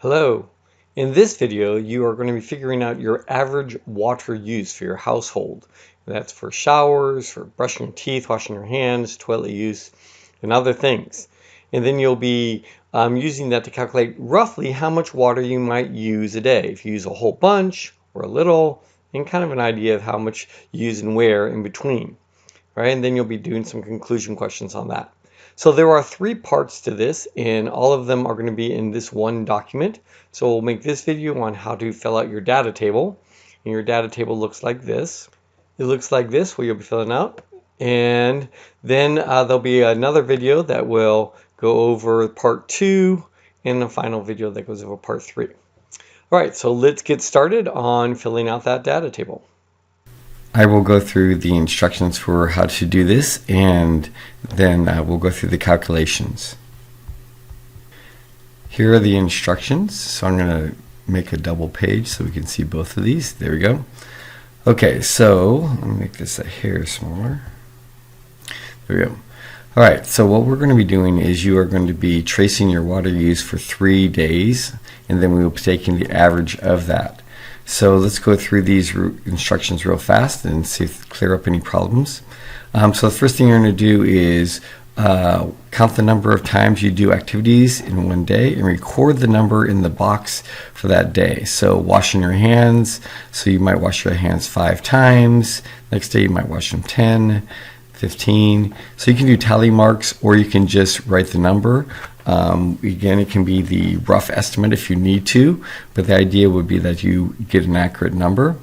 Hello. In this video, you are going to be figuring out your average water use for your household. That's for showers, for brushing your teeth, washing your hands, toilet use, and other things. And then you'll be using that to calculate roughly how much water you might use a day. If you use a whole bunch or a little, and kind of an idea of how much you use and where in between. Right? And then you'll be doing some conclusion questions on that. So there are three parts to this, and all of them are going to be in this one document. So we'll make this video on how to fill out your data table. And your data table looks like this. It looks like this, where you'll be filling out. And then there'll be another video that will go over part 2, and a final video that goes over part 3. All right, so let's get started on filling out that data table. I will go through the instructions for how to do this, and then we'll go through the calculations. Here are the instructions. So I'm going to make a double page so we can see both of these. There we go. Okay, so let me make this a hair smaller. There we go. All right, so what we're going to be doing is you are going to be tracing your water use for 3 days, and then we will be taking the average of that. So let's go through these instructions real fast and see if clear up any problems. So the first thing you're going to do is count the number of times you do activities in one day and record the number in the box for that day. So washing your hands, so you might wash your hands 5 times. Next day you might wash them 10, 15. So you can do tally marks, or you can just write the number. Again, it can be the rough estimate if you need to, but the idea would be that you get an accurate number.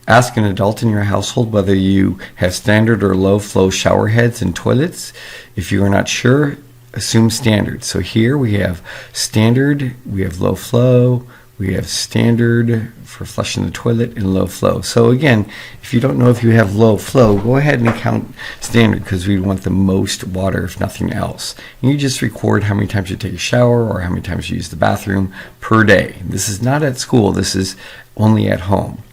Ask an adult in your household whether you have standard or low flow shower heads and toilets. If you are not sure, assume standard. So here we have standard, we have low flow, we have standard for flushing the toilet, and low flow. So again, if you don't know if you have low flow, go ahead and count standard, because we want the most water if nothing else. And you just record how many times you take a shower or how many times you use the bathroom per day. This is not at school, this is only at home.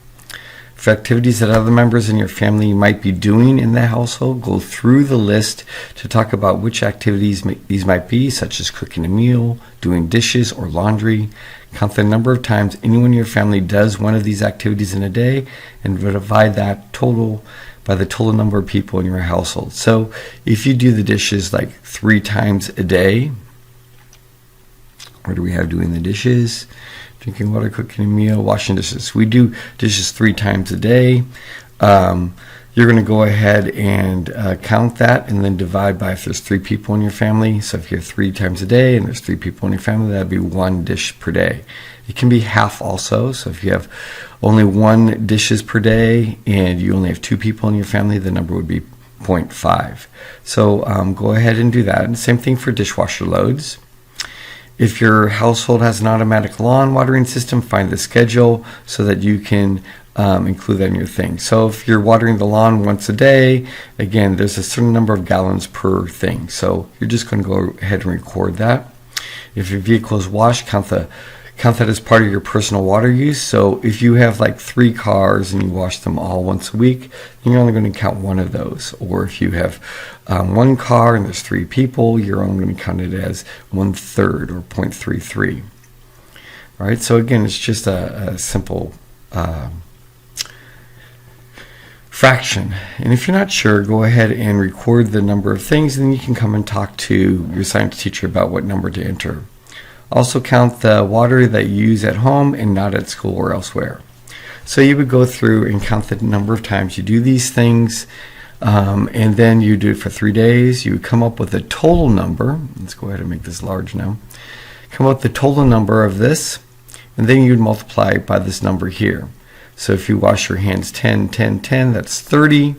For activities that other members in your family might be doing in the household, go through the list to talk about which activities these might be, such as cooking a meal, doing dishes, or laundry. Count the number of times anyone in your family does one of these activities in a day, and divide that total by the total number of people in your household. So if you do the dishes like 3 times a day, what do we have doing the dishes? Drinking water, cooking a meal, washing dishes. We do dishes 3 times a day. You're going to go ahead and count that and then divide by if there's 3 people in your family. So if you have 3 times a day and there's 3 people in your family, that'd be 1 dish per day. It can be half also. So if you have only 1 dishes per day and you only have 2 people in your family, the number would be 0.5. So go ahead and do that. And same thing for dishwasher loads. If your household has an automatic lawn watering system, find the schedule so that you can include that in your thing. So if you're watering the lawn once a day, again, there's a certain number of gallons per thing. So you're just going to go ahead and record that. If your vehicle is washed, count that as part of your personal water use. So if you have like 3 cars and you wash them all once a week, then you're only going to count 1 of those. Or if you have 1 car and there's 3 people, you're only going to count it as 1/3 or 0.33. All right. So again, it's just a simple fraction. And if you're not sure, go ahead and record the number of things, and then you can come and talk to your science teacher about what number to enter. Also count the water that you use at home and not at school or elsewhere. So you would go through and count the number of times you do these things, and then you do it for 3 days. You would come up with a total number. Let's go ahead and make this large now. Come up with the total number of this, and then you'd multiply it by this number here. So if you wash your hands 10, 10, 10, that's 30.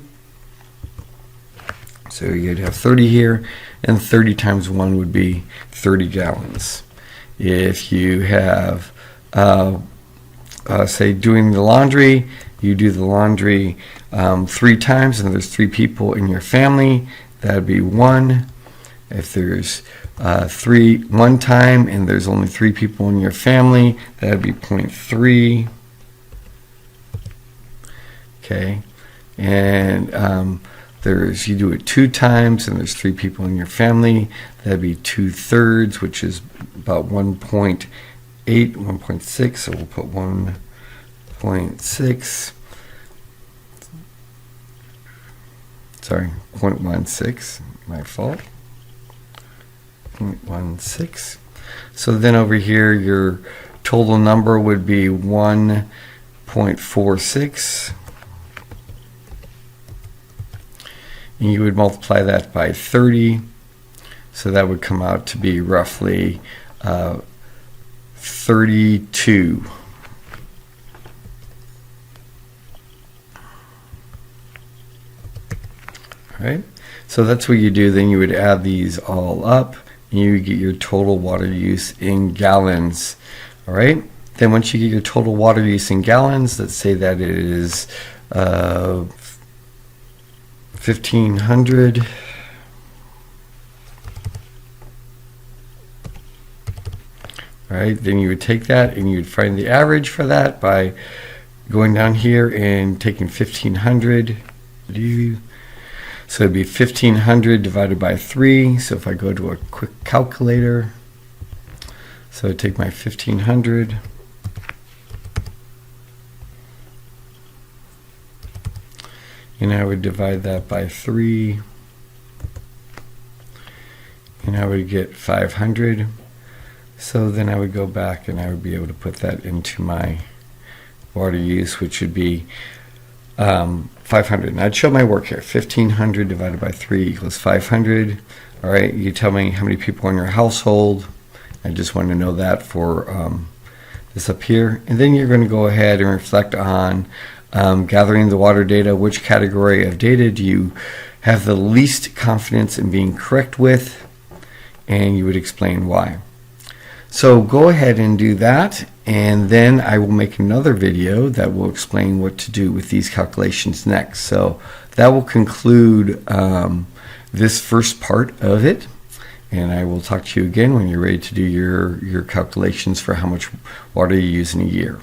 So you'd have 30 here, and 30 times 1 would be 30 gallons. If you have, say, doing the laundry, you do the laundry 3 times, and there's 3 people in your family, that would be 1. If there's 1 time and there's only 3 people in your family, that would be 0.3. Okay, and you do it 2 times and there's 3 people in your family, that'd be 2/3, which is about 1.8 1.6, so we'll put 1.6. Sorry, 0.16, my fault. 0.16. So then over here, your total number would be 1.46. And you would multiply that by 30. So that would come out to be roughly 32. All right. So that's what you do. Then you would add these all up, and you would get your total water use in gallons. All right. Then once you get your total water use in gallons, let's say that it is 1,500. All right. Then you would take that and you would find the average for that by going down here and taking 1,500. So it'd be 1,500 divided by 3. So if I go to a quick calculator, so I'd take my 1,500. And I would divide that by 3. And I would get 500. So then I would go back and I would be able to put that into my water use, which would be 500. And I'd show my work here. 1,500 divided by 3 equals 500. All right, you tell me how many people in your household. I just want to know that for this up here. And then you're going to go ahead and reflect on gathering the water data. Which category of data do you have the least confidence in being correct with? And you would explain why. So go ahead and do that, and then I will make another video that will explain what to do with these calculations next. So that will conclude this first part of it, and I will talk to you again when you're ready to do your calculations for how much water you use in a year.